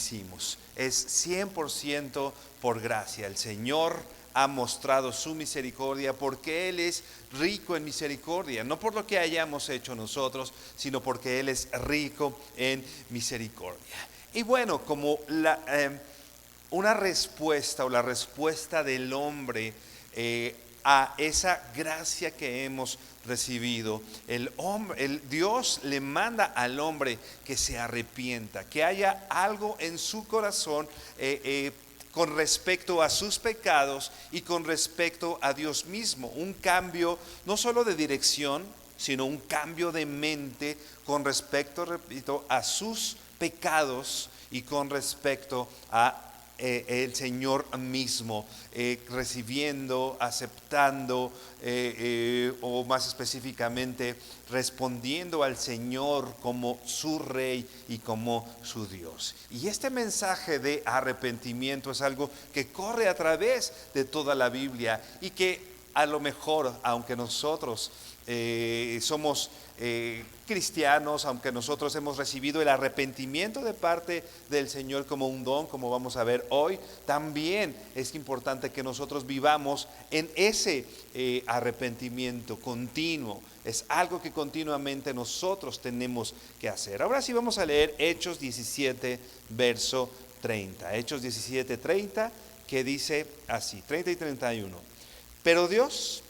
hicimos. Es 100% por gracia. El Señor ha mostrado su misericordia porque Él es rico en misericordia, no por lo que hayamos hecho nosotros, sino porque Él es rico en misericordia. Y bueno, como una respuesta o la respuesta del hombre a esa gracia que hemos recibido, el Dios le manda al hombre que se arrepienta, que haya algo en su corazón con respecto a sus pecados y con respecto a Dios mismo. Un cambio no solo de dirección, sino un cambio de mente con respecto, repito, a sus pecados y con respecto a el Señor mismo, recibiendo, aceptando o más específicamente respondiendo al Señor como su Rey y como su Dios. Y este mensaje de arrepentimiento es algo que corre a través de toda la Biblia y que a lo mejor, aunque nosotros somos cristianos, aunque nosotros hemos recibido el arrepentimiento de parte del Señor como un don, como vamos a ver hoy, también es importante que nosotros vivamos en ese arrepentimiento continuo. Es algo que continuamente nosotros tenemos que hacer. Ahora sí vamos a leer Hechos 17, verso 30. Hechos 17, 30, que dice así, 30 y 31. Pero Dios,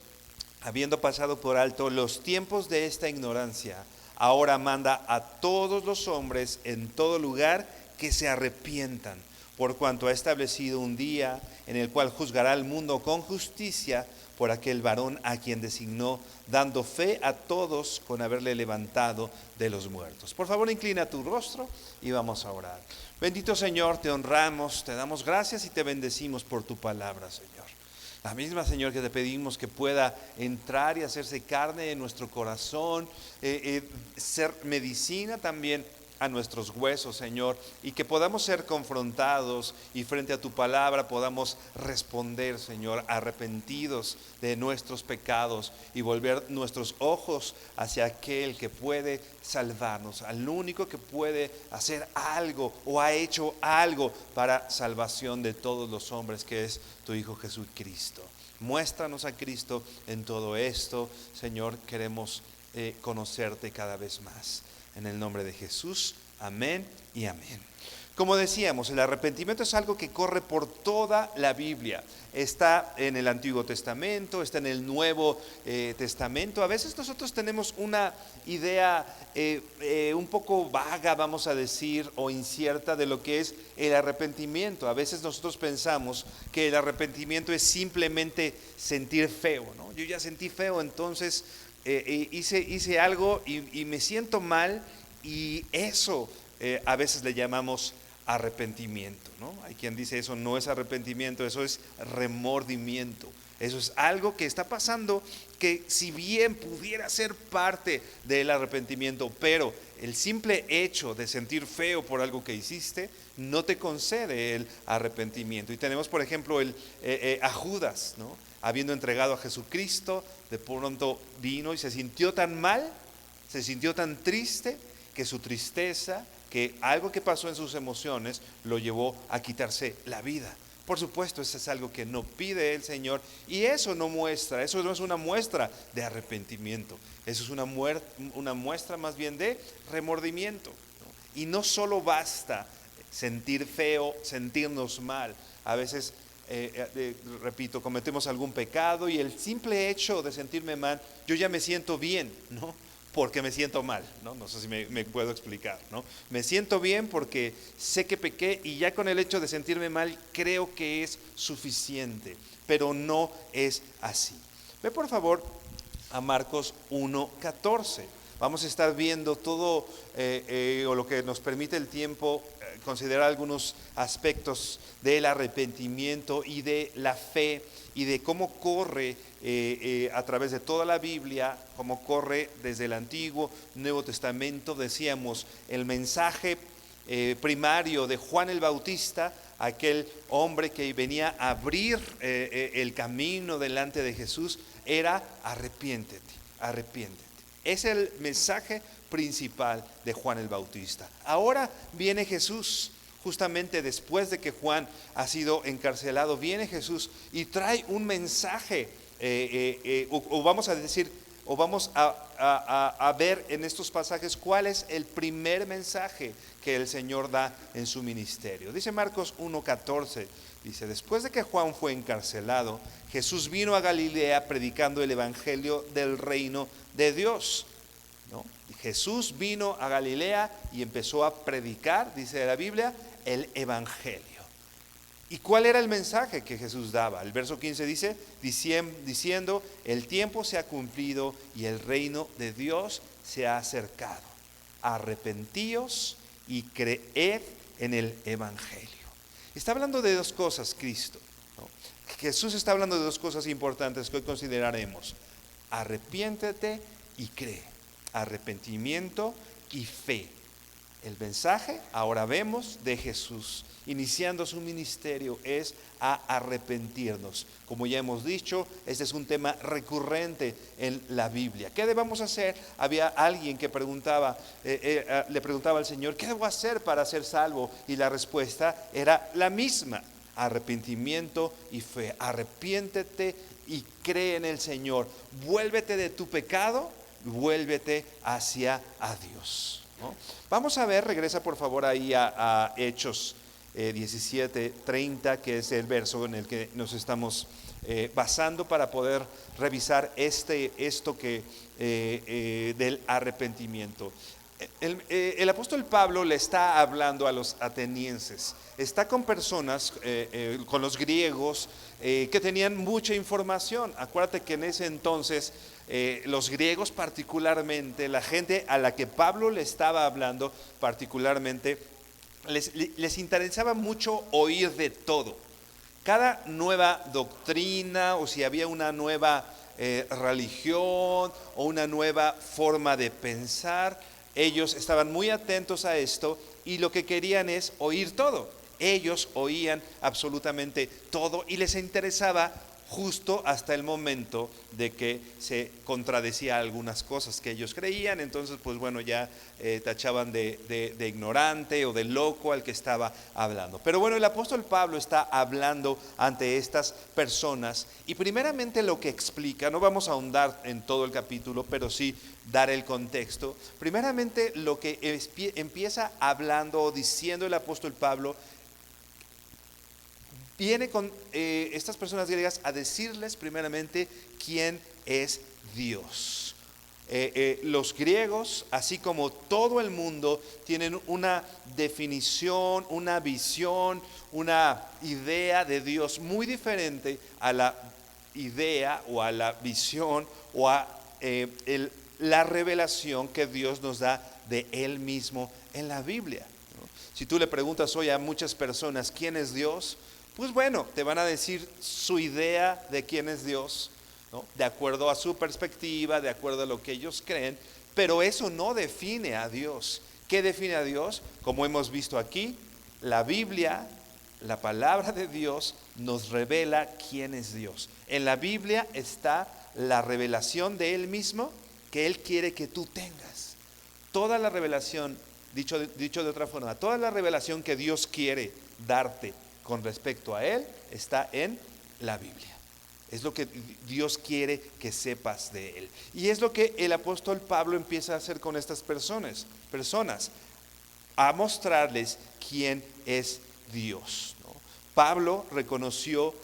habiendo pasado por alto los tiempos de esta ignorancia, ahora manda a todos los hombres en todo lugar que se arrepientan, por cuanto ha establecido un día en el cual juzgará al mundo con justicia por aquel varón a quien designó, dando fe a todos con haberle levantado de los muertos. Por favor, inclina tu rostro y vamos a orar. Bendito Señor, te honramos, te damos gracias y te bendecimos por tu palabra, Señor. La misma, Señor, que te pedimos que pueda entrar y hacerse carne en nuestro corazón, ser medicina también a nuestros huesos, Señor, y que podamos ser confrontados y frente a tu palabra podamos responder, Señor, arrepentidos de nuestros pecados y volver nuestros ojos hacia aquel que puede salvarnos, al único que puede hacer algo o ha hecho algo para salvación de todos los hombres, que es tu Hijo Jesucristo. Muéstranos a Cristo en todo esto, Señor, queremos conocerte cada vez más. En el nombre de Jesús, amén y amén. Como decíamos, el arrepentimiento es algo que corre por toda la Biblia. Está en el Antiguo Testamento, está en el Nuevo Testamento. A veces nosotros tenemos una idea un poco vaga, vamos a decir, o incierta de lo que es el arrepentimiento. A veces nosotros pensamos que el arrepentimiento es simplemente sentir feo, ¿no? Yo ya sentí feo, entonces hice algo y me siento mal, y eso a veces le llamamos arrepentimiento, ¿no? Hay quien dice eso no es arrepentimiento, eso es remordimiento. Eso es algo que está pasando que si bien pudiera ser parte del arrepentimiento, pero el simple hecho de sentir feo por algo que hiciste no te concede el arrepentimiento. Y tenemos, por ejemplo, a Judas, ¿no? Habiendo entregado a Jesucristo, de pronto vino y se sintió tan mal, se sintió tan triste, que su tristeza, que algo que pasó en sus emociones, lo llevó a quitarse la vida. Por supuesto, eso es algo que no pide el Señor, y eso no es una muestra de arrepentimiento, eso es una muestra más bien de remordimiento, ¿no? Y no solo basta sentir feo, sentirnos mal. A veces, repito, cometemos algún pecado y el simple hecho de sentirme mal, yo ya me siento bien, ¿no? Porque me siento mal, ¿no? No sé si me puedo explicar, ¿no? Me siento bien porque sé que pequé, y ya con el hecho de sentirme mal creo que es suficiente, pero no es así. Ve por favor a Marcos 1:14. Vamos a estar viendo todo o lo que nos permite el tiempo, considerar algunos aspectos del arrepentimiento y de la fe y de cómo corre a través de toda la Biblia, cómo corre desde el Antiguo, Nuevo Testamento. Decíamos, el mensaje primario de Juan el Bautista, aquel hombre que venía a abrir el camino delante de Jesús, era arrepiéntete, arrepiéntete. Es el mensaje principal de Juan el Bautista. Ahora viene Jesús, Justamente después de que Juan ha sido encarcelado, viene Jesús y trae un mensaje, o vamos a decir, o vamos a ver en estos pasajes cuál es el primer mensaje que el Señor da en su ministerio. Dice Marcos 1:14, dice: después de que Juan fue encarcelado, Jesús vino a Galilea predicando el evangelio del reino de Dios, ¿no? Y Jesús vino a Galilea y empezó a predicar, dice la Biblia, el evangelio. ¿Y cuál era el mensaje que Jesús daba? El verso 15 dice, diciendo: el tiempo se ha cumplido y el reino de Dios se ha acercado. Arrepentíos y creed en el evangelio. Está hablando de dos cosas Cristo, ¿no? Jesús está hablando de dos cosas importantes que hoy consideraremos: arrepiéntete y cree. Arrepentimiento y fe. El mensaje, ahora vemos, de Jesús iniciando su ministerio es a arrepentirnos. Como ya hemos dicho, este es un tema recurrente en la Biblia. ¿Qué debemos hacer? Había alguien que le preguntaba al Señor: ¿qué debo hacer para ser salvo? Y la respuesta era la misma: arrepentimiento y fe. Arrepiéntete y cree en el Señor. Vuélvete de tu pecado, vuélvete hacia Dios, ¿no? Vamos a ver, regresa por favor ahí a Hechos 17:30, que es el verso en el que nos estamos basando para poder revisar esto que del arrepentimiento. El apóstol Pablo le está hablando a los atenienses, está con personas, con los griegos, que tenían mucha información. Acuérdate que en ese entonces los griegos particularmente, la gente a la que Pablo le estaba hablando particularmente, les interesaba mucho oír de todo. Cada nueva doctrina, o si había una nueva religión o una nueva forma de pensar, ellos estaban muy atentos a esto y lo que querían es oír todo. Ellos oían absolutamente todo y les interesaba justo hasta el momento de que se contradecía algunas cosas que ellos creían. Entonces, pues bueno, ya tachaban de ignorante o de loco al que estaba hablando. Pero bueno, el apóstol Pablo está hablando ante estas personas y primeramente lo que explica, no vamos a ahondar en todo el capítulo, pero sí dar el contexto. Primeramente lo que empieza hablando o diciendo el apóstol Pablo, viene con estas personas griegas a decirles primeramente quién es Dios. Los griegos, así como todo el mundo, tienen una definición, una visión, una idea de Dios muy diferente a la idea o a la visión o a la revelación que Dios nos da de Él mismo en la Biblia, ¿no? Si tú le preguntas hoy a muchas personas quién es Dios, pues bueno, te van a decir su idea de quién es Dios, ¿no? De acuerdo a su perspectiva, de acuerdo a lo que ellos creen, pero eso no define a Dios. ¿Qué define a Dios? Como hemos visto aquí, la Biblia, la palabra de Dios nos revela quién es Dios. En la Biblia está la revelación de Él mismo que Él quiere que tú tengas. Toda la revelación, dicho de otra forma, toda la revelación que Dios quiere darte con respecto a Él está en la Biblia. Es lo que Dios quiere que sepas de Él. Y es lo que el apóstol Pablo empieza a hacer con estas personas, a mostrarles quién es Dios, ¿no? Pablo reconoció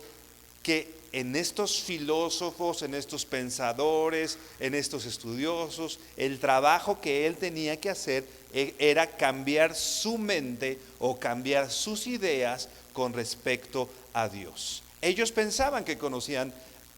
que en estos filósofos, en estos pensadores, en estos estudiosos, el trabajo que él tenía que hacer era cambiar su mente o cambiar sus ideas con respecto a Dios. Ellos pensaban que conocían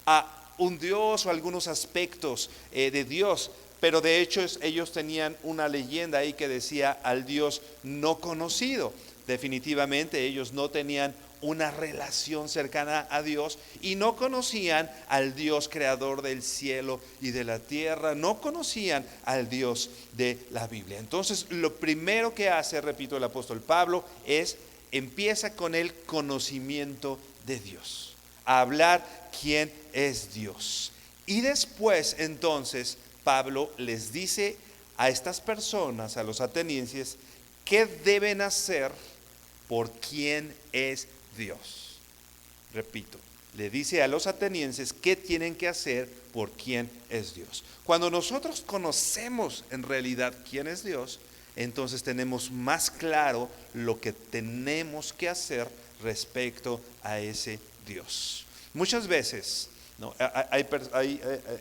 a un Dios o algunos aspectos de Dios, pero de hecho ellos tenían una leyenda ahí que decía al Dios no conocido. Definitivamente ellos no tenían una relación cercana a Dios y no conocían al Dios creador del cielo y de la tierra, no conocían al Dios de la Biblia. Entonces lo primero que hace, repito, el apóstol Pablo empieza con el conocimiento de Dios, a hablar quién es Dios. Y después entonces Pablo les dice a estas personas, a los atenienses, qué deben hacer por quién es Dios. Repito, le dice a los atenienses qué tienen que hacer por quién es Dios. Cuando nosotros conocemos en realidad quién es Dios, entonces tenemos más claro lo que tenemos que hacer respecto a ese Dios. Muchas veces, ¿no? Hay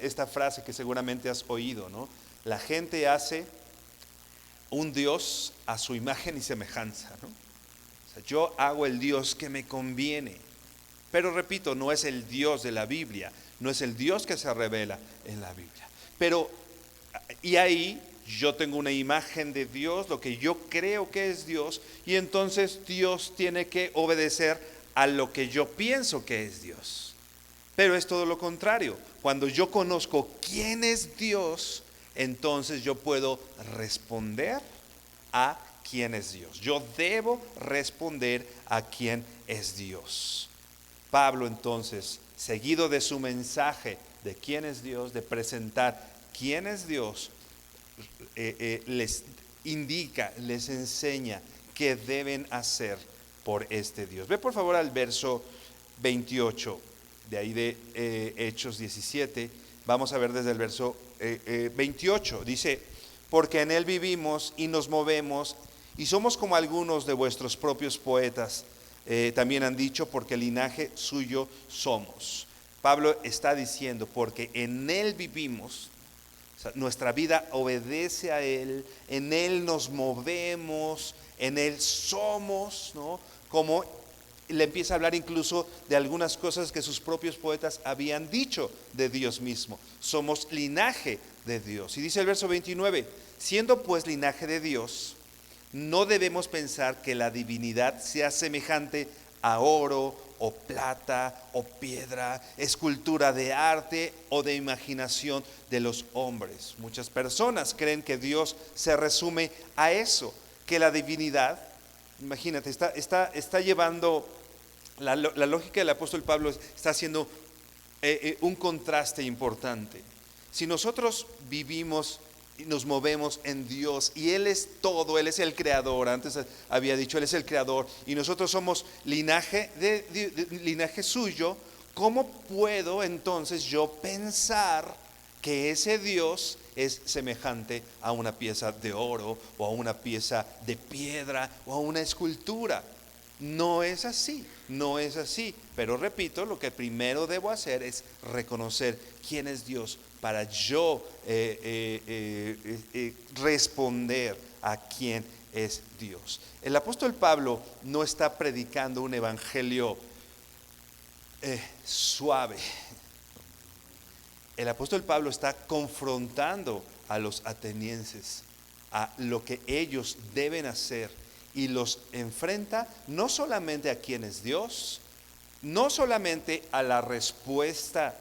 esta frase que seguramente has oído, ¿no? La gente hace un Dios a su imagen y semejanza, ¿no? O sea, yo hago el Dios que me conviene. Pero repito, no es el Dios de la Biblia, no es el Dios que se revela en la Biblia. Pero, y ahí yo tengo una imagen de Dios, lo que yo creo que es Dios, y entonces Dios tiene que obedecer a lo que yo pienso que es Dios. Pero es todo lo contrario. Cuando yo conozco quién es Dios, entonces yo puedo responder a quién es Dios. Yo debo responder a quién es Dios. Pablo entonces, seguido de su mensaje de quién es Dios, de presentar quién es Dios, les indica, les enseña qué deben hacer por este Dios. Ve por favor al verso 28, de ahí de Hechos 17, vamos a ver desde el verso 28, dice, porque en él vivimos y nos movemos y somos como algunos de vuestros propios poetas. También han dicho, porque linaje suyo somos. Pablo está diciendo, porque en él vivimos, o sea, nuestra vida obedece a él, en él nos movemos, en él somos, ¿no? Como le empieza a hablar incluso de algunas cosas que sus propios poetas habían dicho de Dios mismo. Somos linaje de Dios. Y dice el verso 29, siendo pues linaje de Dios, no debemos pensar que la divinidad sea semejante a oro o plata o piedra, escultura de arte o de imaginación de los hombres. Muchas personas creen que Dios se resume a eso, que la divinidad, imagínate, está llevando, la lógica del apóstol Pablo está haciendo un contraste importante. Si nosotros vivimos y nos movemos en Dios y Él es todo, Él es el creador, antes había dicho, Él es el creador y nosotros somos linaje linaje suyo, ¿cómo puedo entonces yo pensar que ese Dios es semejante a una pieza de oro o a una pieza de piedra o a una escultura? No es así, no es así. Pero repito, lo que primero debo hacer es reconocer quién es Dios para yo responder a quién es Dios. El apóstol Pablo no está predicando un evangelio suave. El apóstol Pablo está confrontando a los atenienses a lo que ellos deben hacer y los enfrenta no solamente a quién es Dios, no solamente a la respuesta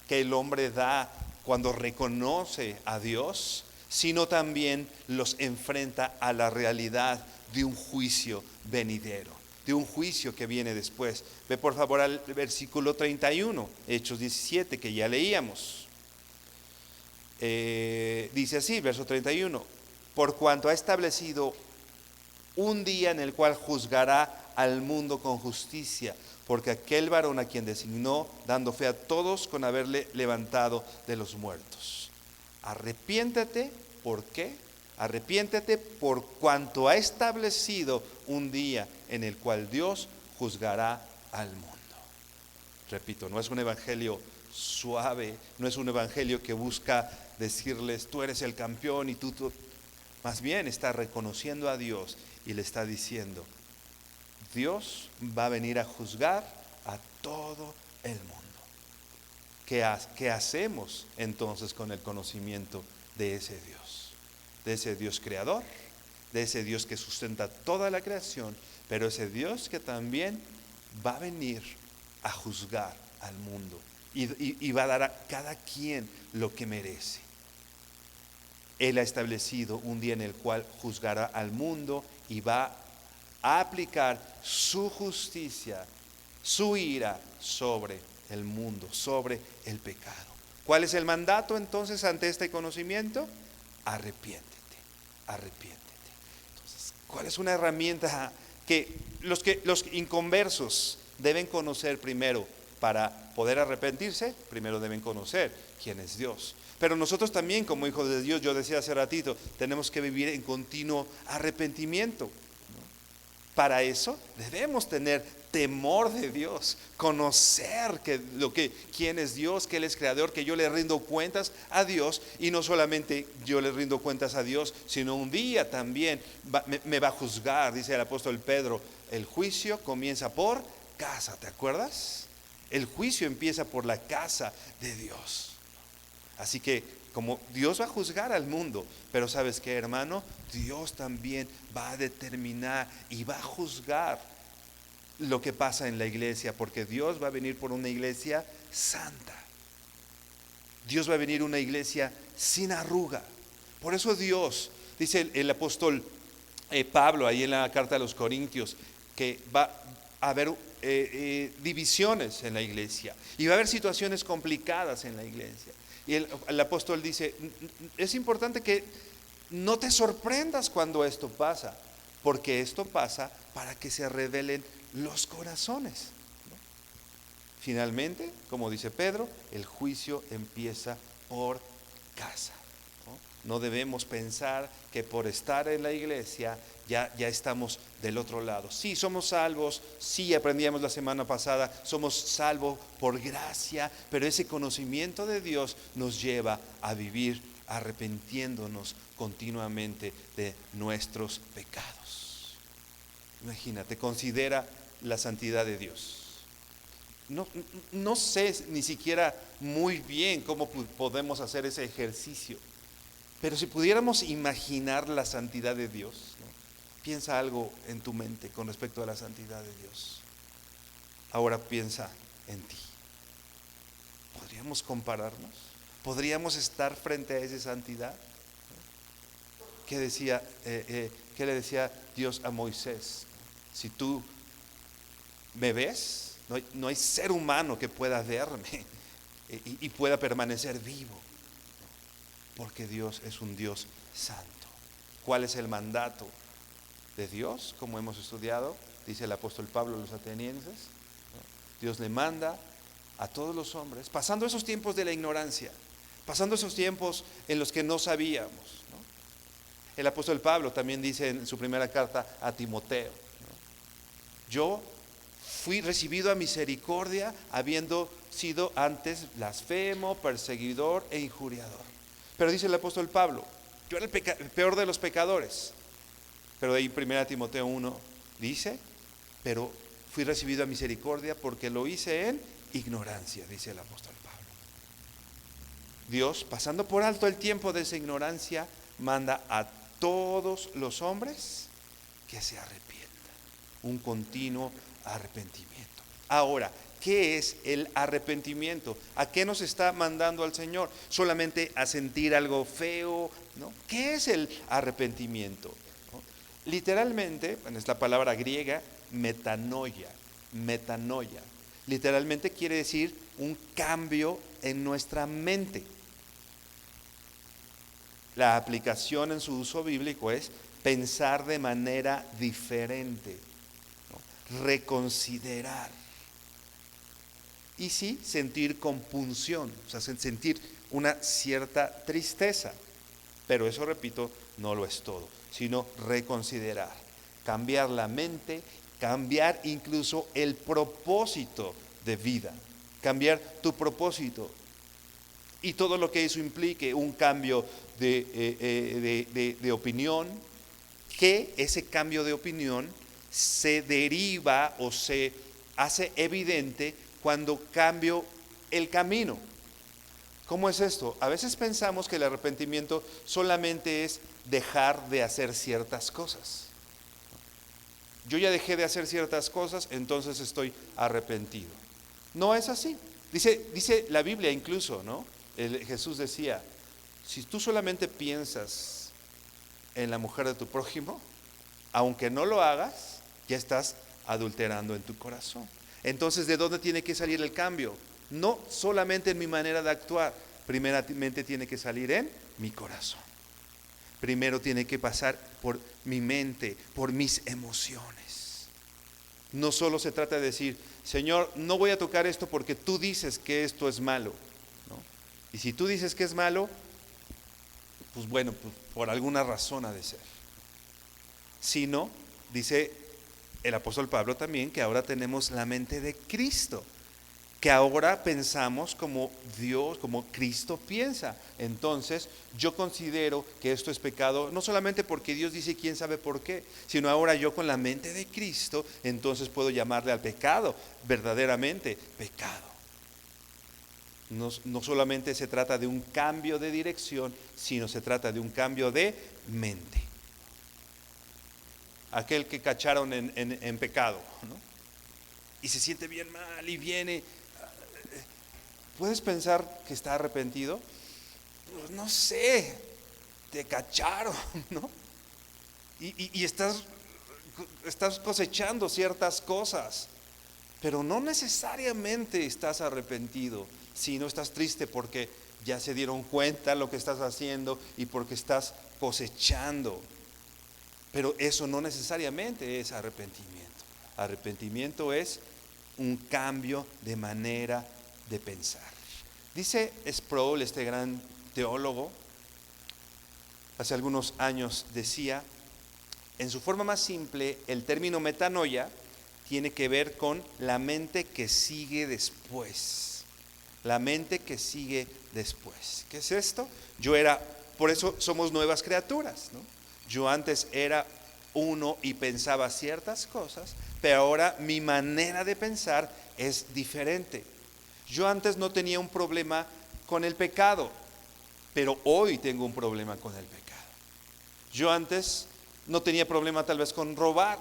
que el hombre da cuando reconoce a Dios, sino también los enfrenta a la realidad de un juicio venidero, de un juicio que viene después. Ve por favor al versículo 31, Hechos 17, que ya leíamos. Dice así, verso 31, por cuanto ha establecido un día en el cual juzgará al mundo con justicia, porque aquel varón a quien designó, dando fe a todos con haberle levantado de los muertos. Arrepiéntete, ¿por qué? Arrepiéntete por cuanto ha establecido un día en el cual Dios juzgará al mundo. Repito, no es un evangelio suave, no es un evangelio que busca decirles tú eres el campeón y tú. Más bien está reconociendo a Dios y le está diciendo, Dios va a venir a juzgar a todo el mundo. ¿Qué hacemos entonces con el conocimiento de ese Dios? De ese Dios creador, de ese Dios que sustenta toda la creación, pero ese Dios que también va a venir a juzgar al mundo y va a dar a cada quien lo que merece. Él ha establecido un día en el cual juzgará al mundo y va a aplicar su justicia, su ira sobre el mundo, sobre el pecado. ¿Cuál es el mandato entonces ante este conocimiento? Arrepiéntete, arrepiéntete. Entonces, ¿cuál es una herramienta que los inconversos deben conocer primero para poder arrepentirse, primero deben conocer quién es Dios. Pero nosotros también, como hijos de Dios, yo decía hace ratito, tenemos que vivir en continuo arrepentimiento. Para eso debemos tener temor de Dios, conocer quién es Dios, que Él es creador, que yo le rindo cuentas a Dios, y no solamente yo le rindo cuentas a Dios, sino un día también me va a juzgar. Dice el apóstol Pedro, el juicio comienza por casa, ¿te acuerdas? El juicio empieza por la casa de Dios. Así que como Dios va a juzgar al mundo, pero ¿sabes qué, hermano? Dios también va a determinar y va a juzgar lo que pasa en la iglesia, porque Dios va a venir por una iglesia santa. Dios va a venir una iglesia sin arruga. Por eso Dios, dice el apóstol Pablo ahí en la carta a los Corintios, que va a haber divisiones en la iglesia y va a haber situaciones complicadas en la iglesia. Y el apóstol dice, es importante que no te sorprendas cuando esto pasa, porque esto pasa para que se revelen los corazones. Finalmente, como dice Pedro, el juicio empieza por casa. No debemos pensar que por estar en la iglesia ya estamos del otro lado. Sí, somos salvos, sí, aprendíamos la semana pasada, somos salvos por gracia, pero ese conocimiento de Dios nos lleva a vivir arrepintiéndonos continuamente de nuestros pecados. Imagínate, considera la santidad de Dios. No sé ni siquiera muy bien cómo podemos hacer ese ejercicio. Pero si pudiéramos imaginar la santidad de Dios, ¿no? Piensa algo en tu mente con respecto a la santidad de Dios. Ahora piensa en ti. ¿Podríamos compararnos? ¿Podríamos estar frente a esa santidad? ¿Qué le decía Dios a Moisés? Si tú me ves, no hay ser humano que pueda verme y pueda permanecer vivo. Porque Dios es un Dios santo. ¿Cuál es el mandato de Dios? Como hemos estudiado, dice el apóstol Pablo a los atenienses, Dios le manda a todos los hombres, pasando esos tiempos de la ignorancia, pasando esos tiempos en los que no sabíamos, ¿no? El apóstol Pablo también dice en su primera carta a Timoteo, ¿no? Yo fui recibido a misericordia habiendo sido antes blasfemo, perseguidor e injuriador. Pero dice el apóstol Pablo, yo era el peor de los pecadores. Pero de ahí 1 Timoteo 1 dice, pero fui recibido a misericordia porque lo hice en ignorancia, dice el apóstol Pablo. Dios, pasando por alto el tiempo de esa ignorancia, manda a todos los hombres que se arrepientan. Un continuo arrepentimiento. Ahora, ¿qué es el arrepentimiento? ¿A qué nos está mandando al Señor? ¿Solamente a sentir algo feo? ¿No? ¿Qué es el arrepentimiento? ¿No? Literalmente, es la palabra griega metanoia. Metanoia. Literalmente quiere decir un cambio en nuestra mente. La aplicación en su uso bíblico es pensar de manera diferente, ¿no? Reconsiderar. Y sí, sentir compunción, o sea, sentir una cierta tristeza. Pero eso, repito, no lo es todo, sino reconsiderar, cambiar la mente, cambiar incluso el propósito de vida, cambiar tu propósito. Y todo lo que eso implique, un cambio de opinión, que ese cambio de opinión se deriva o se hace evidente cuando cambio el camino. ¿Cómo es esto? A veces pensamos que el arrepentimiento solamente es dejar de hacer ciertas cosas. Yo ya dejé de hacer ciertas cosas, entonces estoy arrepentido. No es así. Dice la Biblia incluso, ¿no? Jesús decía, si tú solamente piensas en la mujer de tu prójimo, aunque no lo hagas, ya estás adulterando en tu corazón. Entonces, ¿de dónde tiene que salir el cambio? No solamente en mi manera de actuar, primeramente tiene que salir en mi corazón. Primero tiene que pasar por mi mente, por mis emociones. No solo se trata de decir, Señor, no voy a tocar esto porque tú dices que esto es malo, ¿no? Y si tú dices que es malo, pues bueno, pues por alguna razón ha de ser. Sino, dice el apóstol Pablo también, que ahora tenemos la mente de Cristo, que ahora pensamos como Dios, como Cristo piensa. Entonces, yo considero que esto es pecado, no solamente porque Dios dice quién sabe por qué, sino ahora yo con la mente de Cristo, entonces puedo llamarle al pecado verdaderamente pecado. No solamente se trata de un cambio de dirección, sino se trata de un cambio de mente. Aquel que cacharon en pecado, ¿no? Y se siente bien mal y viene. ¿Puedes pensar que está arrepentido? Pues no sé, te cacharon, ¿no? Y estás cosechando ciertas cosas, pero no necesariamente estás arrepentido, sino estás triste porque ya se dieron cuenta lo que estás haciendo y porque estás cosechando. Pero eso no necesariamente es arrepentimiento. Arrepentimiento es un cambio de manera de pensar. Dice Sproul, este gran teólogo, hace algunos años decía, en su forma más simple, el término metanoia tiene que ver con la mente que sigue después. La mente que sigue después. ¿Qué es esto? Por eso somos nuevas criaturas, ¿no? Yo antes era uno y pensaba ciertas cosas, pero ahora mi manera de pensar es diferente. Yo antes no tenía un problema con el pecado, pero hoy tengo un problema con el pecado. Yo antes no tenía problema tal vez con robar,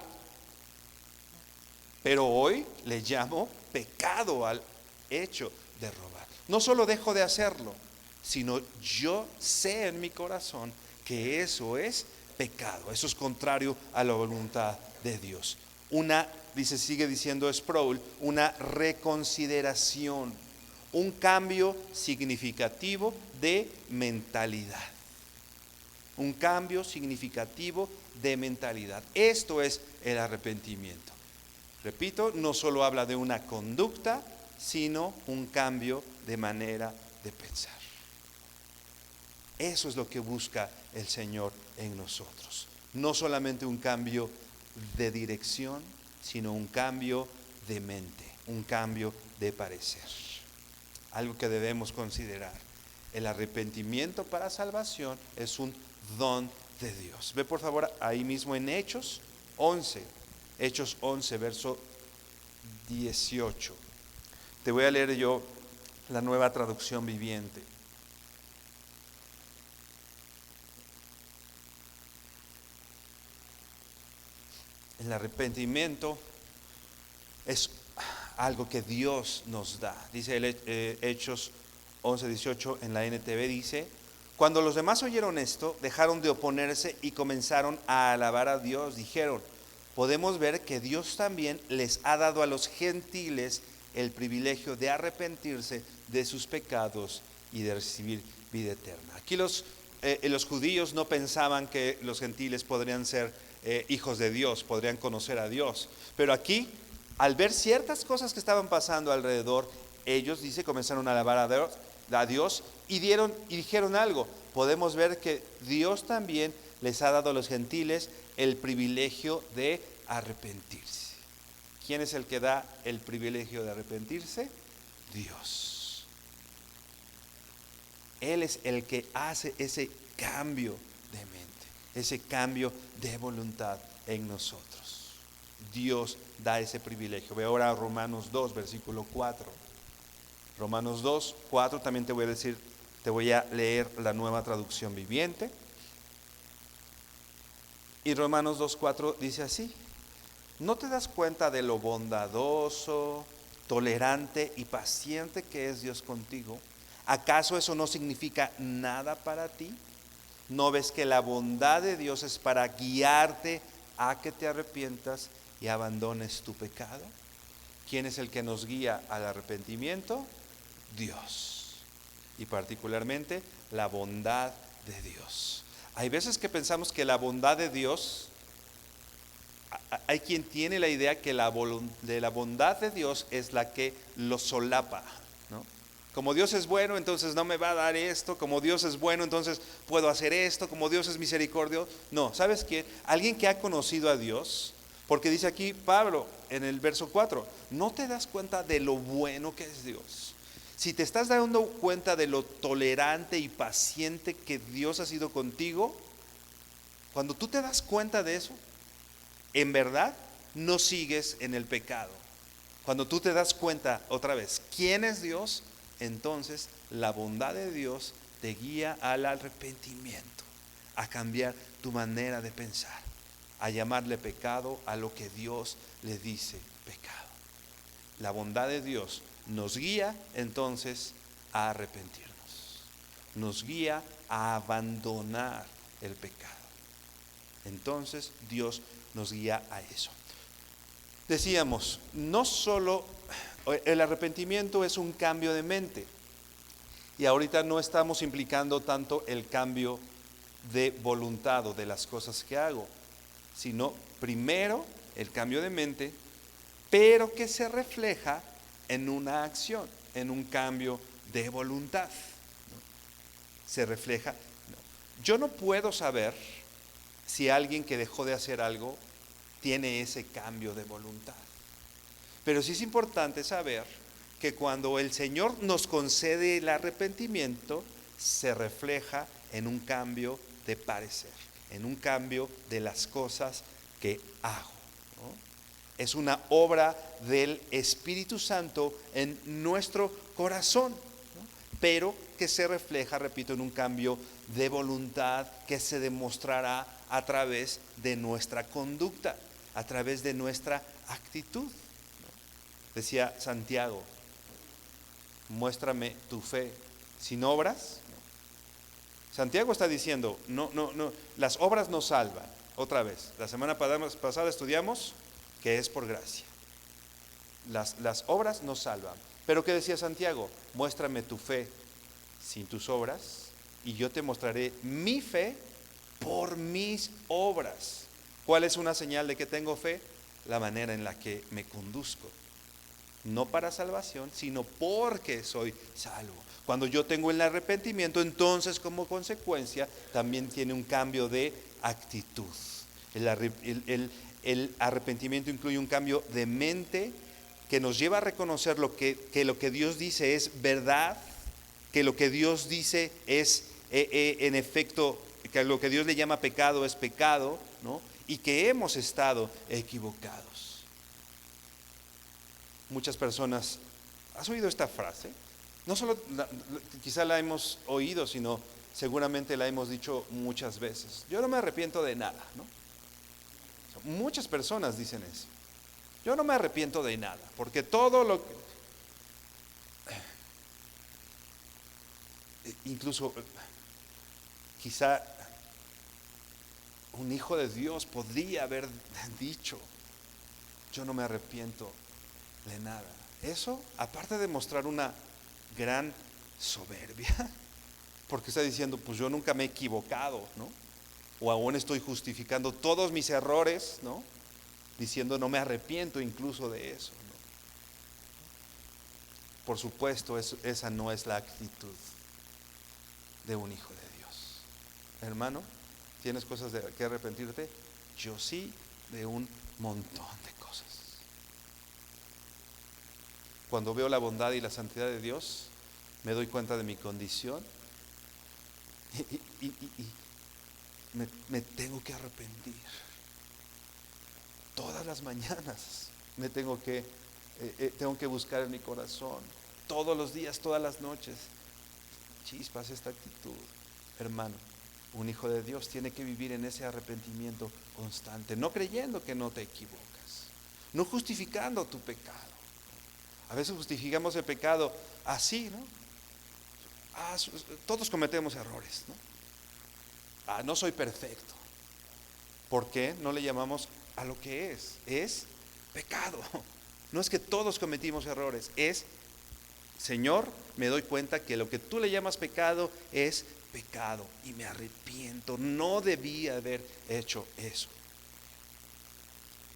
pero hoy le llamo pecado al hecho de robar. No solo dejo de hacerlo, sino yo sé en mi corazón que eso es pecado, eso es contrario a la voluntad de Dios. Sigue diciendo Sproul, una reconsideración, un cambio significativo de mentalidad. Un cambio significativo de mentalidad. Esto es el arrepentimiento. Repito, no solo habla de una conducta, sino un cambio de manera de pensar. Eso es lo que busca el Señor en nosotros. No solamente un cambio de dirección, sino un cambio de mente, un cambio de parecer. Algo que debemos considerar. El arrepentimiento para salvación es un don de Dios. Ve por favor ahí mismo en Hechos 11, verso 18. Te voy a leer yo la Nueva Traducción Viviente. El arrepentimiento es algo que Dios nos da. Dice Hechos 11:18 en la NTV, dice: cuando los demás oyeron esto, dejaron de oponerse y comenzaron a alabar a Dios. Dijeron: podemos ver que Dios también les ha dado a los gentiles el privilegio de arrepentirse de sus pecados y de recibir vida eterna. Aquí los judíos no pensaban que los gentiles podrían ser hijos de Dios, podrían conocer a Dios. Pero aquí, al ver ciertas cosas que estaban pasando alrededor, ellos, comenzaron a alabar a Dios y dijeron algo. Podemos ver que Dios también les ha dado a los gentiles el privilegio de arrepentirse. ¿Quién es el que da el privilegio de arrepentirse? Dios. Él es el que hace ese cambio de mente, ese cambio de voluntad en nosotros. Dios da ese privilegio. Ve ahora a Romanos 2, versículo 4. Romanos 2, 4, también te voy a leer la Nueva Traducción Viviente. Y Romanos 2, 4 dice así: ¿no te das cuenta de lo bondadoso, tolerante y paciente que es Dios contigo? ¿Acaso eso no significa nada para ti? ¿No ves que la bondad de Dios es para guiarte a que te arrepientas y abandones tu pecado? ¿Quién es el que nos guía al arrepentimiento? Dios. Y particularmente la bondad de Dios. Hay veces que pensamos que la bondad de Dios Hay quien tiene la idea que la bondad de Dios es la que lo solapa, ¿no? Como Dios es bueno, entonces no me va a dar esto. Como Dios es bueno, entonces puedo hacer esto. Como Dios es misericordioso. No, ¿sabes qué? Alguien que ha conocido a Dios, porque dice aquí Pablo en el verso 4, ¿no te das cuenta de lo bueno que es Dios? Si te estás dando cuenta de lo tolerante y paciente que Dios ha sido contigo, cuando tú te das cuenta de eso, en verdad no sigues en el pecado. Cuando tú te das cuenta otra vez quién es Dios, entonces la bondad de Dios te guía al arrepentimiento, a cambiar tu manera de pensar, a llamarle pecado a lo que Dios le dice pecado. La bondad de Dios nos guía entonces a arrepentirnos, nos guía a abandonar el pecado. Entonces Dios nos guía a eso. Decíamos, no solo el arrepentimiento es un cambio de mente, y ahorita no estamos implicando tanto el cambio de voluntad o de las cosas que hago, sino primero el cambio de mente, pero que se refleja en una acción, en un cambio de voluntad, ¿no? Se refleja. No. Yo no puedo saber si alguien que dejó de hacer algo tiene ese cambio de voluntad. Pero sí es importante saber que cuando el Señor nos concede el arrepentimiento, se refleja en un cambio de parecer, en un cambio de las cosas que hago, ¿no? Es una obra del Espíritu Santo en nuestro corazón, ¿no? Pero que se refleja, repito, en un cambio de voluntad que se demostrará a través de nuestra conducta, a través de nuestra actitud, ¿no? Decía Santiago, muéstrame tu fe sin obras. Santiago está diciendo, no, las obras no salvan. Otra vez, la semana pasada estudiamos que es por gracia. Las obras no salvan. Pero ¿qué decía Santiago? Muéstrame tu fe sin tus obras y yo te mostraré mi fe por mis obras. ¿Cuál es una señal de que tengo fe? La manera en la que me conduzco. No para salvación, sino porque soy salvo. Cuando yo tengo el arrepentimiento, entonces como consecuencia también tiene un cambio de actitud. El arrepentimiento incluye un cambio de mente que nos lleva a reconocer que lo que Dios dice es verdad, que lo que Dios dice es en efecto, que lo que Dios le llama pecado es pecado, ¿no? Y que hemos estado equivocados. Muchas personas, ¿has oído esta frase? No solo quizá la hemos oído, sino seguramente la hemos dicho muchas veces. Yo no me arrepiento de nada, ¿no? Muchas personas dicen eso. Yo no me arrepiento de nada, porque todo lo que... Incluso, quizá un hijo de Dios podría haber dicho, yo no me arrepiento de nada. Eso, aparte de mostrar una gran soberbia, porque está diciendo, pues yo nunca me he equivocado, ¿no? O aún estoy justificando todos mis errores, ¿no? Diciendo no me arrepiento incluso de eso, ¿no? Por supuesto, esa no es la actitud de un hijo de Dios. Hermano, ¿tienes cosas de que arrepentirte? Yo sí, de un montón de cosas. Cuando veo la bondad y la santidad de Dios, me doy cuenta de mi condición y me tengo que arrepentir. Todas las mañanas me tengo que buscar en mi corazón. Todos los días, todas las noches. Chispas esta actitud. Hermano, un hijo de Dios tiene que vivir en ese arrepentimiento constante, no creyendo que no te equivocas, no justificando tu pecado. A veces justificamos el pecado así, ¿no? Todos cometemos errores, ¿no? No soy perfecto. ¿Por qué no le llamamos a lo que es? Es pecado. No es que todos cometimos errores, es, Señor, me doy cuenta que lo que tú le llamas pecado es pecado y me arrepiento. No debía haber hecho eso.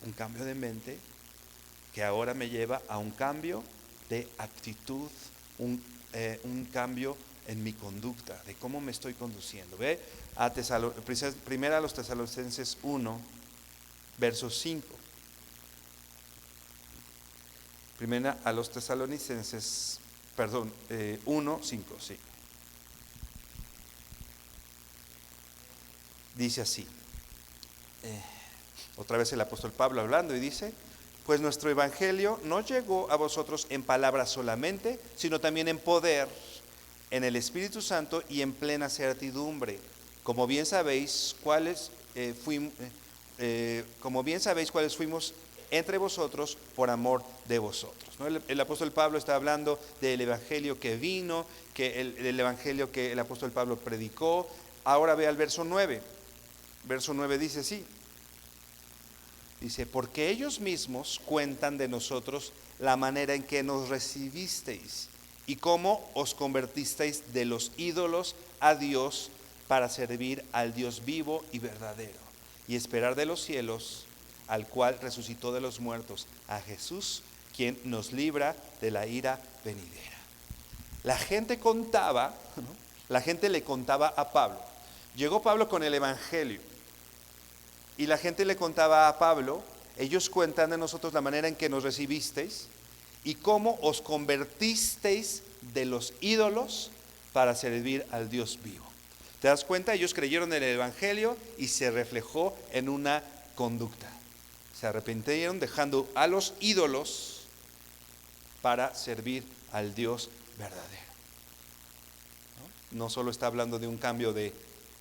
un cambio de mente que ahora me lleva a un cambio de actitud, un cambio en mi conducta, de cómo me estoy conduciendo. Ve a primera a los Tesalonicenses 1, verso 5. Primera a los Tesalonicenses, 1, 5, sí. Dice así, otra vez el apóstol Pablo hablando y dice: pues nuestro evangelio no llegó a vosotros en palabras solamente, sino también en poder, en el Espíritu Santo y en plena certidumbre, como bien sabéis cuáles fuimos entre vosotros por amor de vosotros. ¿No? El apóstol Pablo está hablando del evangelio que vino, del evangelio que el apóstol Pablo predicó. Ahora ve al verso 9. Verso 9 dice así. Dice: porque ellos mismos cuentan de nosotros la manera en que nos recibisteis y cómo os convertisteis de los ídolos a Dios para servir al Dios vivo y verdadero y esperar de los cielos al cual resucitó de los muertos, a Jesús, quien nos libra de la ira venidera. La gente contaba, ¿no? La gente le contaba a Pablo. Llegó Pablo con el evangelio y la gente le contaba a Pablo: ellos cuentan de nosotros la manera en que nos recibisteis y cómo os convertisteis de los ídolos para servir al Dios vivo. ¿Te das cuenta? Ellos creyeron en el evangelio y se reflejó en una conducta. Se arrepintieron dejando a los ídolos para servir al Dios verdadero. No solo está hablando de un cambio de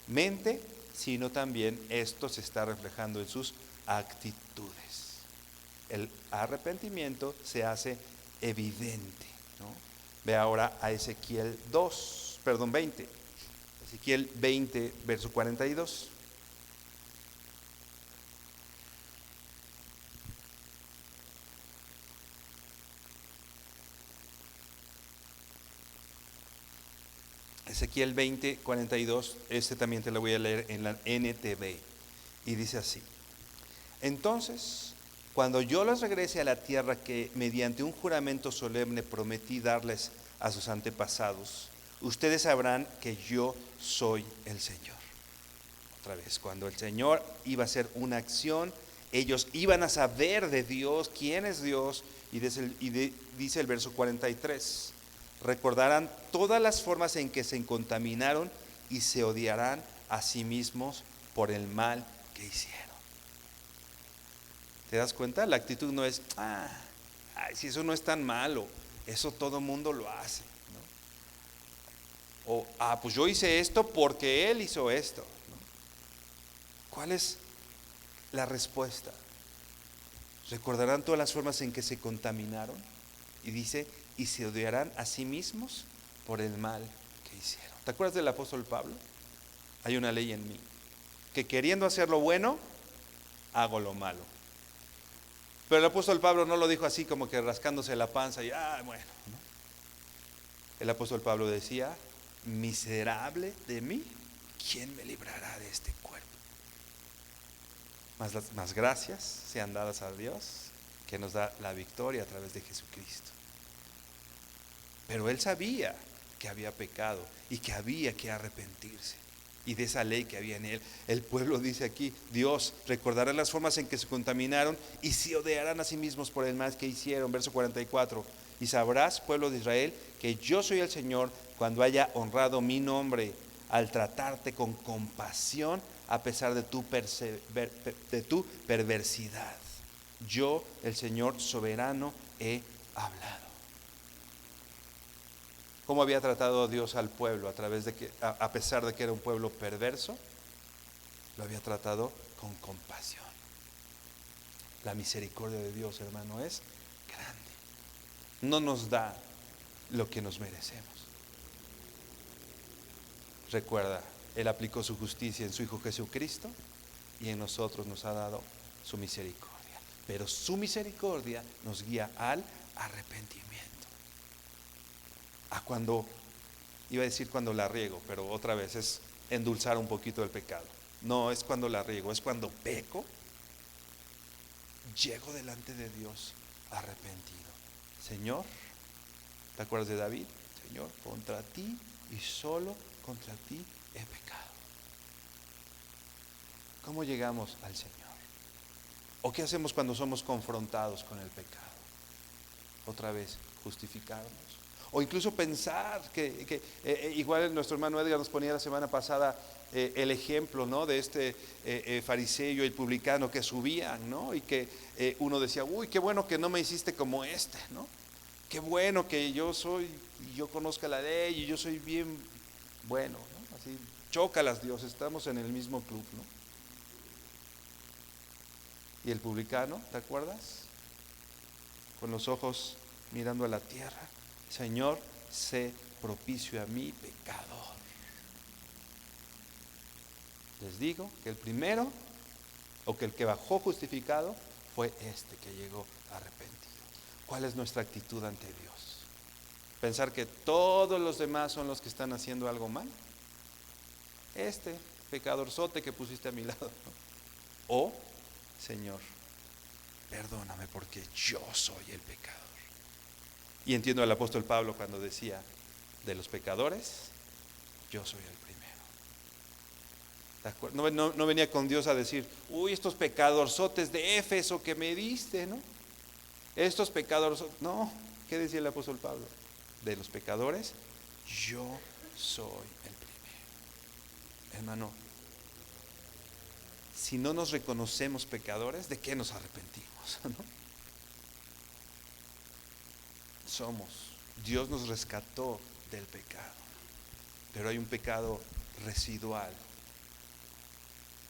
mente, sino también esto se está reflejando en sus actitudes. El arrepentimiento se hace evidente, ¿no? Ve ahora a Ezequiel 20. Ezequiel 20, verso 42. Ezequiel 20, 42, este también te lo voy a leer en la NTV, y dice así: entonces, cuando yo los regrese a la tierra que mediante un juramento solemne prometí darles a sus antepasados, ustedes sabrán que yo soy el Señor. Otra vez, cuando el Señor iba a hacer una acción, ellos iban a saber de Dios, quién es Dios, y dice el verso 43: recordarán todas las formas en que se contaminaron y se odiarán a sí mismos por el mal que hicieron. ¿Te das cuenta? La actitud no es: si eso no es tan malo, eso todo mundo lo hace, ¿no? O, pues yo hice esto porque él hizo esto, ¿no? ¿Cuál es la respuesta? Recordarán todas las formas en que se contaminaron, y dice: y se odiarán a sí mismos por el mal que hicieron. ¿Te acuerdas del apóstol Pablo? Hay una ley en mí, que queriendo hacer lo bueno, hago lo malo. Pero el apóstol Pablo no lo dijo así como que rascándose la panza y bueno, ¿no? El apóstol Pablo decía: miserable de mí, ¿quién me librará de este cuerpo? Más gracias sean dadas a Dios, que nos da la victoria a través de Jesucristo. Pero él sabía que había pecado y que había que arrepentirse, y de esa ley que había en él. El pueblo dice aquí: Dios recordará las formas en que se contaminaron y se odiarán a sí mismos por el mal que hicieron. Verso 44: y sabrás, pueblo de Israel, que yo soy el Señor cuando haya honrado mi nombre al tratarte con compasión a pesar de tu perversidad. Yo, el Señor soberano, he hablado. ¿Cómo había tratado Dios al pueblo? A través de que, a pesar de que era un pueblo perverso, lo había tratado con compasión. La misericordia de Dios, hermano, es grande. No nos da lo que nos merecemos. Recuerda, Él aplicó su justicia en su Hijo Jesucristo, y en nosotros nos ha dado su misericordia. Pero su misericordia nos guía al arrepentimiento. Cuando la riego, pero otra vez es endulzar un poquito el pecado. No es cuando la riego, es cuando peco. llego delante de Dios arrepentido. Señor, ¿te acuerdas de David? Señor, contra ti y solo contra ti he pecado. ¿Cómo llegamos al Señor? ¿O qué hacemos cuando somos confrontados con el pecado? Otra vez, justificarnos. O incluso pensar que igual nuestro hermano Edgar nos ponía la semana pasada el ejemplo, ¿no?, de este fariseo y el publicano que subían, ¿no? Y que uno decía, uy, qué bueno que no me hiciste como este, ¿no? Qué bueno que yo conozca la ley y yo soy bien bueno, ¿no? Así, chócalas, Dios, estamos en el mismo club, ¿no? Y el publicano, ¿te acuerdas? Con los ojos mirando a la tierra, Señor, sé propicio a mí, pecador. Les digo que el primero, o que el que bajó justificado, fue este que llegó arrepentido. ¿Cuál es nuestra actitud ante Dios? ¿Pensar que todos los demás son los que están haciendo algo mal? Este pecadorzote que pusiste a mi lado, ¿no? O, Señor, perdóname porque yo soy el pecador. Y entiendo al apóstol Pablo cuando decía, de los pecadores, yo soy el primero. No venía con Dios a decir, uy, estos pecadorzotes de Éfeso que me diste, ¿no? Estos pecadorzotes, no. ¿Qué decía el apóstol Pablo? De los pecadores, yo soy el primero. Hermano, si no nos reconocemos pecadores, ¿de qué nos arrepentimos? ¿No? Dios nos rescató del pecado, pero hay un pecado residual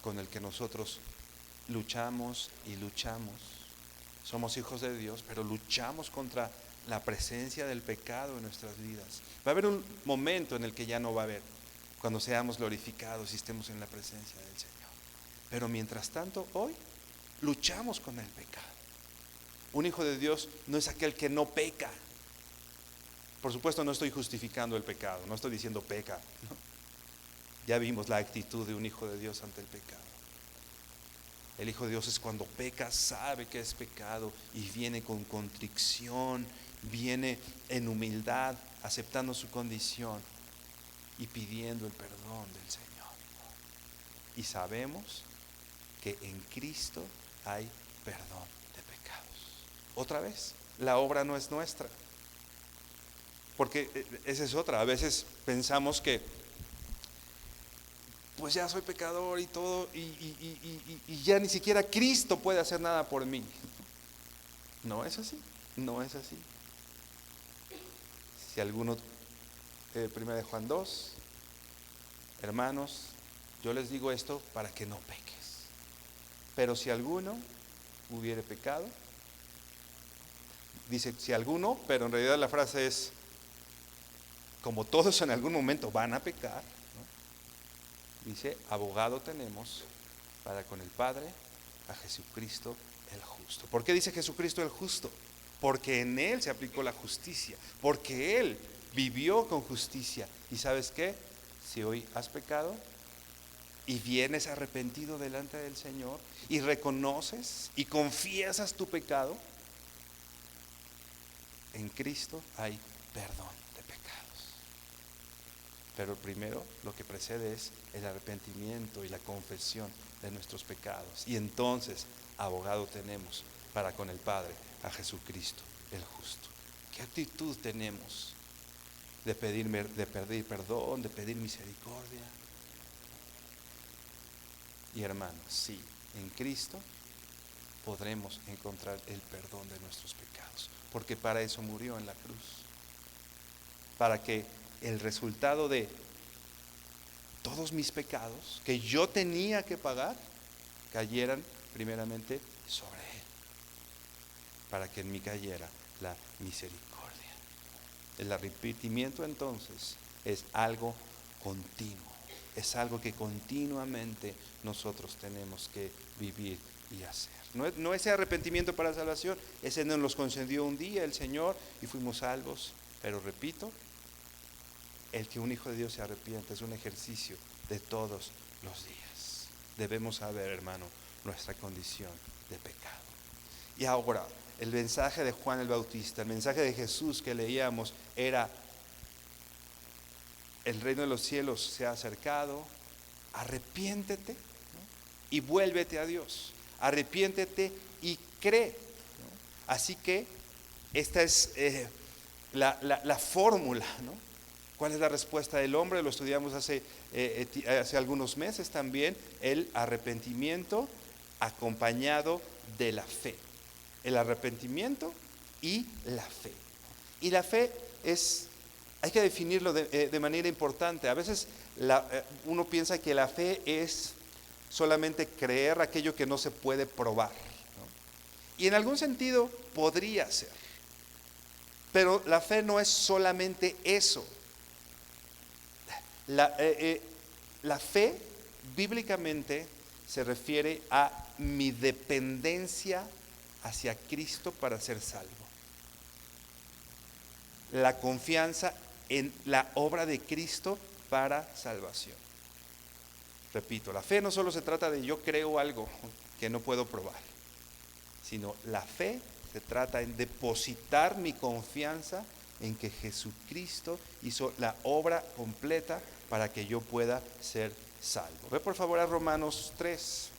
con el que nosotros luchamos y luchamos. Somos hijos de Dios, pero luchamos contra la presencia del pecado en nuestras vidas. Va a haber un momento en el que ya no va a haber, cuando seamos glorificados y estemos en la presencia del Señor. Pero mientras tanto, hoy luchamos con el pecado. Un hijo de Dios no es aquel que no peca. Por supuesto, no estoy justificando el pecado, no estoy diciendo peca, ¿no? Ya vimos la actitud de un hijo de Dios ante el pecado. El hijo de Dios es cuando peca, sabe que es pecado y viene con contrición, viene en humildad, aceptando su condición y pidiendo el perdón del Señor. Y sabemos que en Cristo hay perdón de pecados. Otra vez, la obra no es nuestra. Porque esa es otra. A veces pensamos que pues ya soy pecador y todo, y ya ni siquiera Cristo puede hacer nada por mí. No es así, no es así. Si alguno, 1 de Juan 2, hermanos, yo les digo esto para que no peques. Pero si alguno hubiere pecado, dice si alguno, pero en realidad la frase es, como todos en algún momento van a pecar, ¿no? Dice, abogado tenemos para con el Padre, a Jesucristo el justo. ¿Por qué dice Jesucristo el justo? Porque en Él se aplicó la justicia, porque Él vivió con justicia. ¿Y sabes qué? Si hoy has pecado y vienes arrepentido delante del Señor y reconoces y confiesas tu pecado, en Cristo hay perdón de pecados. Pero primero lo que precede es el arrepentimiento y la confesión de nuestros pecados. Y entonces, abogado tenemos para con el Padre, a Jesucristo el justo. ¿Qué actitud tenemos de pedir perdón, de pedir misericordia? Y hermanos, sí, en Cristo podremos encontrar el perdón de nuestros pecados, porque para eso murió en la cruz, para que el resultado de todos mis pecados que yo tenía que pagar cayeran primeramente sobre Él, para que en mí cayera la misericordia. El arrepentimiento entonces es algo continuo, es algo que continuamente nosotros tenemos que vivir y hacer. No ese arrepentimiento para salvación, ese nos los concedió un día el Señor y fuimos salvos, pero repito, el que un hijo de Dios se arrepiente es un ejercicio de todos los días. Debemos saber, hermano, nuestra condición de pecado. Y ahora, el mensaje de Juan el Bautista, el mensaje de Jesús que leíamos era: el reino de los cielos se ha acercado, arrepiéntete, ¿no? Y vuélvete a Dios, arrepiéntete y cree, ¿no? Así que esta es la fórmula, ¿no? ¿Cuál es la respuesta del hombre? Lo estudiamos hace algunos meses también: el arrepentimiento acompañado de la fe. El arrepentimiento y la fe. Y la fe hay que definirlo de manera importante. A veces uno piensa que la fe es solamente creer aquello que no se puede probar, ¿no? Y en algún sentido podría ser. Pero la fe no es solamente eso. La fe bíblicamente se refiere a mi dependencia hacia Cristo para ser salvo. La confianza en la obra de Cristo para salvación. Repito, la fe no solo se trata de yo creo algo que no puedo probar, sino la fe se trata en depositar mi confianza en que Jesucristo hizo la obra completa para que yo pueda ser salvo. Ve por favor a Romanos 3.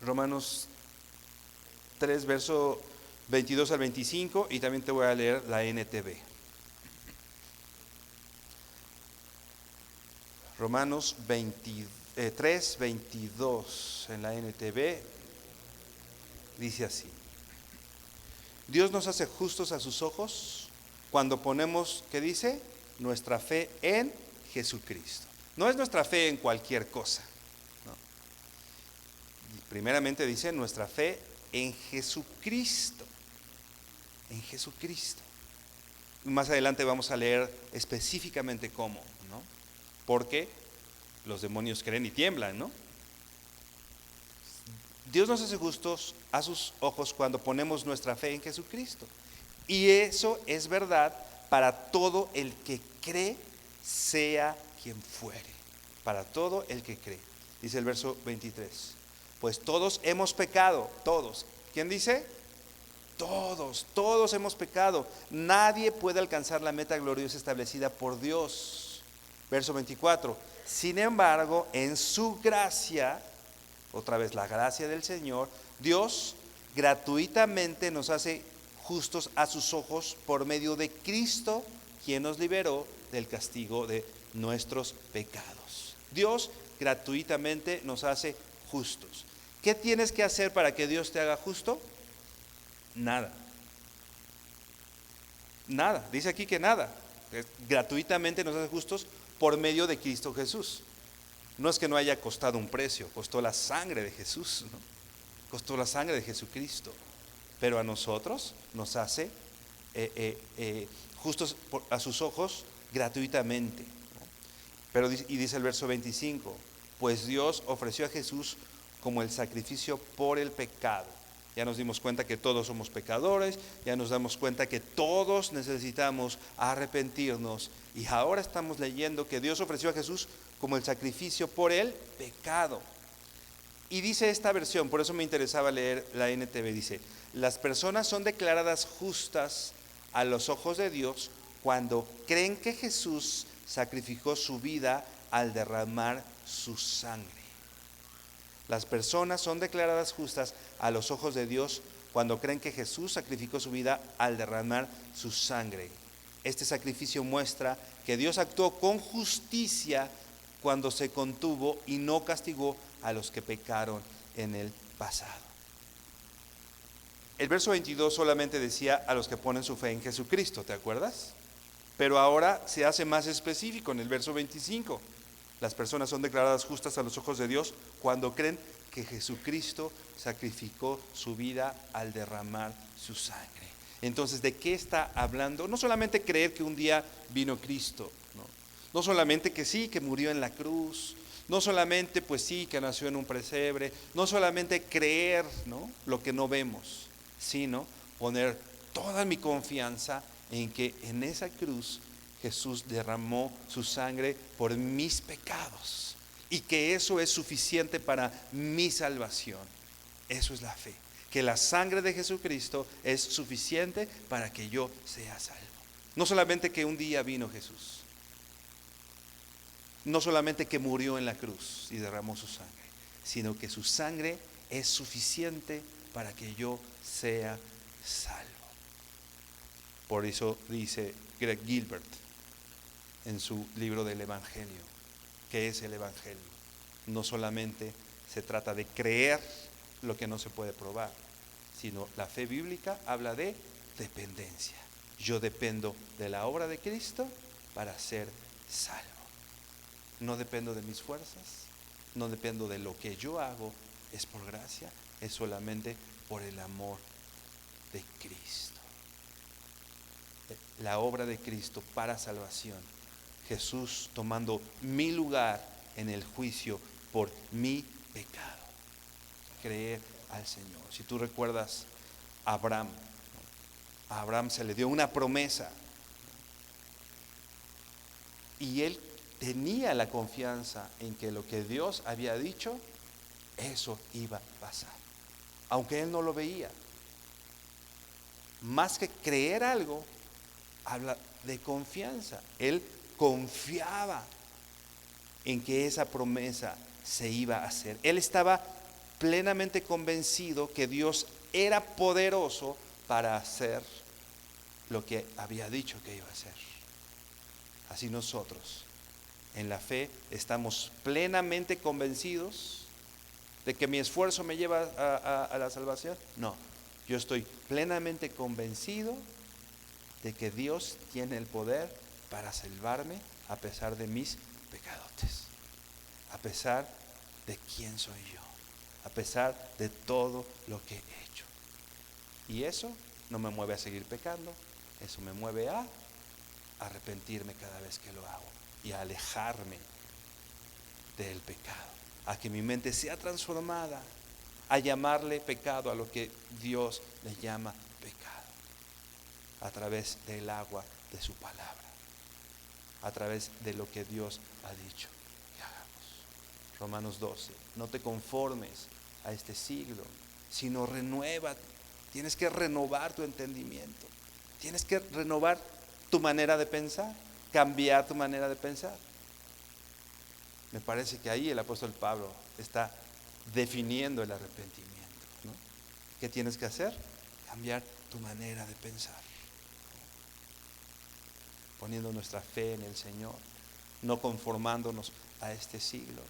Romanos 3, verso 22 al 25, y también te voy a leer la NTV. Romanos 3, 22 en la NTV dice así: Dios nos hace justos a sus ojos cuando ponemos, ¿qué dice? Nuestra fe en Jesucristo. No es nuestra fe en cualquier cosa, ¿no? Primeramente dice nuestra fe en Jesucristo. En Jesucristo. Más adelante vamos a leer específicamente cómo, ¿no? Porque los demonios creen y tiemblan, ¿no? Dios nos hace justos a sus ojos cuando ponemos nuestra fe en Jesucristo. Y eso es verdad para todo el que cree, sea quien fuere. Para todo el que cree. Dice el verso 23. Pues todos hemos pecado, todos. ¿Quién dice? Todos hemos pecado. Nadie puede alcanzar la meta gloriosa establecida por Dios. Verso 24. Sin embargo, en su gracia, otra vez la gracia del Señor, Dios gratuitamente nos hace justos a sus ojos por medio de Cristo, quien nos liberó del castigo de nuestros pecados. Dios gratuitamente nos hace justos. ¿Qué tienes que hacer para que Dios te haga justo? Nada. Nada. Dice aquí que nada. Gratuitamente nos hace justos por medio de Cristo Jesús. No es que no haya costado un precio, costó la sangre de Jesús, ¿no? Costó la sangre de Jesucristo. Pero a nosotros nos hace justos a sus ojos gratuitamente, ¿no? Pero, y dice el verso 25, pues Dios ofreció a Jesús como el sacrificio por el pecado. Ya nos dimos cuenta que todos somos pecadores, ya nos damos cuenta que todos necesitamos arrepentirnos, y ahora estamos leyendo que Dios ofreció a Jesús como el sacrificio por el pecado. Y dice esta versión, por eso me interesaba leer la NTV, dice: las personas son declaradas justas a los ojos de Dios cuando creen que Jesús sacrificó su vida al derramar su sangre. Las personas son declaradas justas a los ojos de Dios cuando creen que Jesús sacrificó su vida al derramar su sangre. Este sacrificio muestra que Dios actuó con justicia cuando se contuvo y no castigó a los que pecaron en el pasado. El verso 22 solamente decía a los que ponen su fe en Jesucristo, ¿te acuerdas? Pero ahora se hace más específico en el verso 25. Las personas son declaradas justas a los ojos de Dios cuando creen que Jesucristo sacrificó su vida al derramar su sangre. Entonces, ¿de qué está hablando? No solamente creer que un día vino Cristo, ¿no? No solamente que sí, que murió en la cruz, no solamente pues sí, que nació en un pesebre, no solamente creer, ¿no?, lo que no vemos, sino poner toda mi confianza en que en esa cruz Jesús derramó su sangre por mis pecados y que eso es suficiente para mi salvación. Eso es la fe. Que la sangre de Jesucristo es suficiente para que yo sea salvo. No solamente que un día vino Jesús, no solamente que murió en la cruz y derramó su sangre, sino que su sangre es suficiente para que yo sea salvo. Por eso dice Greg Gilbert en su libro del Evangelio, ¿qué es el Evangelio? No solamente se trata de creer lo que no se puede probar, sino la fe bíblica habla de dependencia. Yo dependo de la obra de Cristo para ser salvo. No dependo de mis fuerzas, no dependo de lo que yo hago, es por gracia, es solamente por el amor de Cristo. La obra de Cristo para salvación. Jesús tomando mi lugar en el juicio por mi pecado. Creer al Señor. Si tú recuerdas a Abraham se le dio una promesa y él tenía la confianza en que lo que Dios había dicho, eso iba a pasar, aunque él no lo veía. Más que creer algo, habla de confianza. Él confiaba en que esa promesa se iba a hacer. Él estaba plenamente convencido que Dios era poderoso para hacer lo que había dicho que iba a hacer. Así nosotros, en la fe, estamos plenamente convencidos de que mi esfuerzo me lleva a la salvación. No, yo estoy plenamente convencido de que Dios tiene el poder para salvarme a pesar de mis pecadotes, a pesar de quién soy yo, a pesar de todo lo que he hecho. Y eso no me mueve a seguir pecando, eso me mueve a arrepentirme cada vez que lo hago y a alejarme del pecado, a que mi mente sea transformada, a llamarle pecado a lo que Dios le llama pecado, a través del agua de su palabra, a través de lo que Dios ha dicho que hagamos. Romanos 12, no te conformes a este siglo, sino renuévate. Tienes que renovar tu entendimiento, tienes que renovar tu manera de pensar, cambiar tu manera de pensar. Me parece que ahí el apóstol Pablo está definiendo el arrepentimiento, ¿no? ¿Qué tienes que hacer? Cambiar tu manera de pensar, poniendo nuestra fe en el Señor, no conformándonos a este siglo,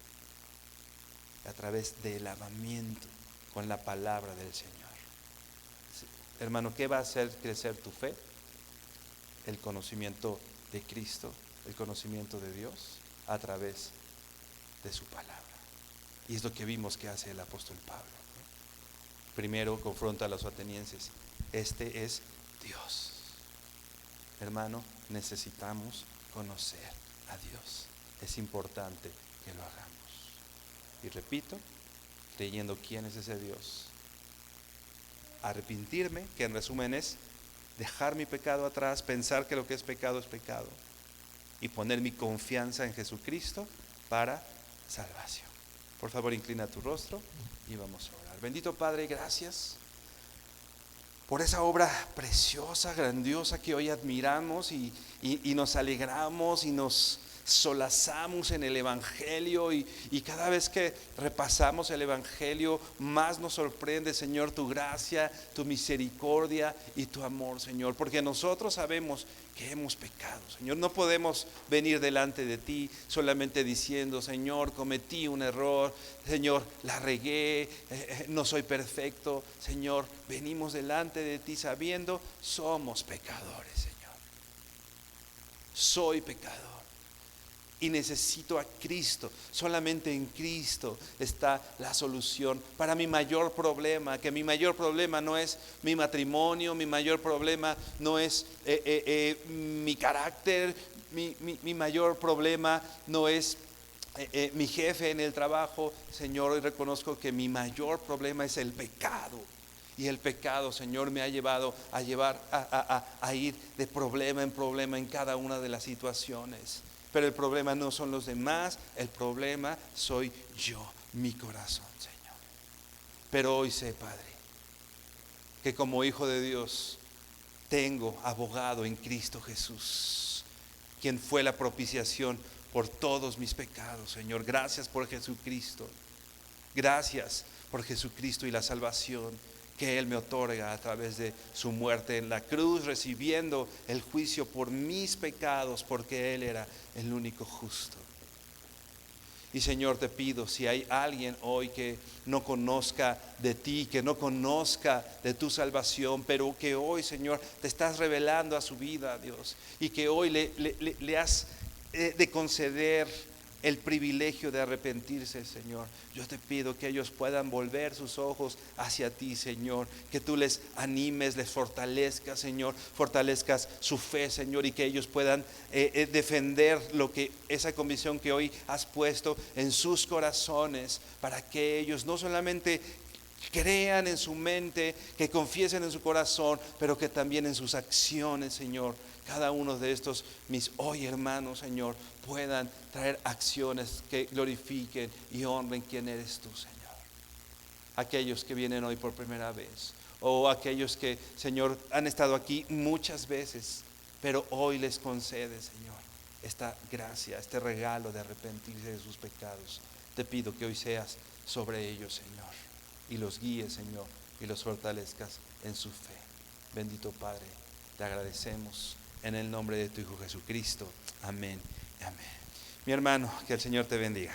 a través del lavamiento con la palabra del Señor. Sí. Hermano, ¿qué va a hacer crecer tu fe? El conocimiento de Cristo, el conocimiento de Dios a través de su palabra. Y es lo que vimos que hace el apóstol Pablo. Primero confronta a los atenienses. Este es Dios. Hermano, necesitamos conocer a Dios. Es importante que lo hagamos. Y repito, creyendo quién es ese Dios. Arrepentirme, que en resumen es dejar mi pecado atrás, pensar que lo que es pecado, y poner mi confianza en Jesucristo para salvación. Por favor, inclina tu rostro y vamos a orar. Bendito Padre, gracias por esa obra preciosa, grandiosa que hoy admiramos y nos alegramos y nos solazamos en el Evangelio y cada vez que repasamos el Evangelio más nos sorprende, Señor, tu gracia, tu misericordia y tu amor, Señor, porque nosotros sabemos que hemos pecado, Señor. No podemos venir delante de ti solamente diciendo, Señor, cometí un error, Señor, la regué, no soy perfecto, Señor. Venimos delante de ti sabiendo somos pecadores, Señor. Soy pecador y necesito a Cristo. Solamente en Cristo está la solución para mi mayor problema, que mi mayor problema no es mi matrimonio, mi mayor problema no es mi carácter, mi mayor problema no es mi jefe en el trabajo. Señor, hoy reconozco que mi mayor problema es el pecado. Y el pecado, Señor, me ha llevado a ir de problema en problema en cada una de las situaciones. Pero el problema no son los demás, el problema soy yo, mi corazón, Señor. Pero hoy sé, Padre, que como hijo de Dios tengo abogado en Cristo Jesús, quien fue la propiciación por todos mis pecados. Señor, gracias por Jesucristo. Gracias por Jesucristo y la salvación que Él me otorga a través de su muerte en la cruz, recibiendo el juicio por mis pecados, porque Él era el único justo. Y Señor, te pido, si hay alguien hoy que no conozca de ti, que no conozca de tu salvación, pero que hoy, Señor, te estás revelando a su vida, Dios, y que hoy le has de conceder el privilegio de arrepentirse, Señor, yo te pido que ellos puedan volver sus ojos hacia ti, Señor, que tú les animes, les fortalezcas, Señor, fortalezcas su fe, Señor, y que ellos puedan defender lo que esa convicción que hoy has puesto en sus corazones, para que ellos no solamente crean en su mente, que confiesen en su corazón, pero que también en sus acciones, Señor, cada uno de estos mis hoy hermanos, Señor, puedan traer acciones que glorifiquen y honren quién eres tú, Señor. Aquellos que vienen hoy por primera vez, o aquellos que, Señor, han estado aquí muchas veces, pero hoy les concede, Señor, esta gracia, este regalo de arrepentirse de sus pecados. Te pido que hoy seas sobre ellos, Señor, y los guíes, Señor, y los fortalezcas en su fe. Bendito Padre, te agradecemos en el nombre de tu Hijo Jesucristo. Amén. Amén. Mi hermano, que el Señor te bendiga.